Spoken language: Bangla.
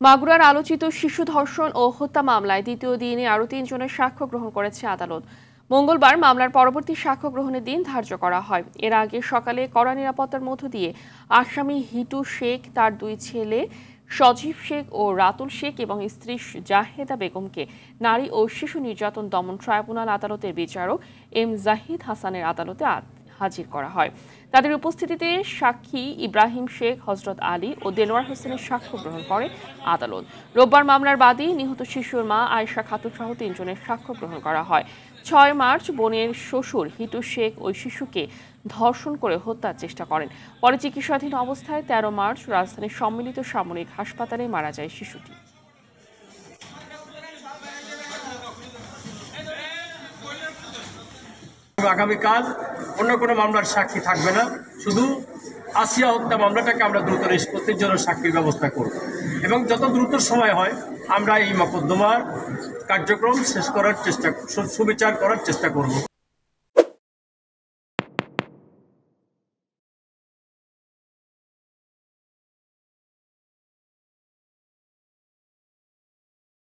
মাগুরার আলোচিত শিশু ধর্ষণ ও হত্যা মামলায় দ্বিতীয় দিনে আরও ৩ জনের সাক্ষ্য গ্রহণ করেছে আদালত। মঙ্গলবার মামলার পরবর্তী সাক্ষ্য গ্রহণের দিন ধার্য করা হয়। এর আগে সকালে কড়া নিরাপত্তার মধ্য দিয়ে আসামি হিটু শেখ, তার 2 ছেলে সজীব শেখ ও রাতুল শেখ এবং স্ত্রী জাহেদা বেগমকে নারী ও শিশু নির্যাতন দমন ট্রাইব্যুনাল আদালতের বিচারক এম জাহিদ হাসানের আদালতে হাজির করা হয়। তাদের উপস্থিতিতে সাক্ষী ইব্রাহিম শেখ, হজরত আলী ও দেলোয়ার হোসেনের সাক্ষ্য গ্রহণ করে আদালত। রোববার মামলার বাদী নিহত শিশুর মা আয়েশা খাতুন সহ 3 জনের সাক্ষ্য গ্রহণ করা হয়। 6 মার্চ বোনের শ্বশুর হিটু শেখ ওই শিশুকে ধর্ষণ করে হত্যার চেষ্টা করেন। পরে চিকিৎসাধীন অবস্থায় 13 মার্চ রাজধানীর সম্মিলিত সামরিক হাসপাতালে মারা যায় শিশুটি। আগামীকাল অন্য কোনো মামলার সাক্ষী থাকবে না, শুধু আসিয়া হত্যা মামলাটাকে আমরা দ্রুত নিষ্পত্তির জন্য সাক্ষীর ব্যবস্থা করব এবং যত দ্রুত সময় হয় আমরা এই মোকদ্দমার কার্যক্রম শেষ করার চেষ্টা, সুবিচার করার চেষ্টা করব।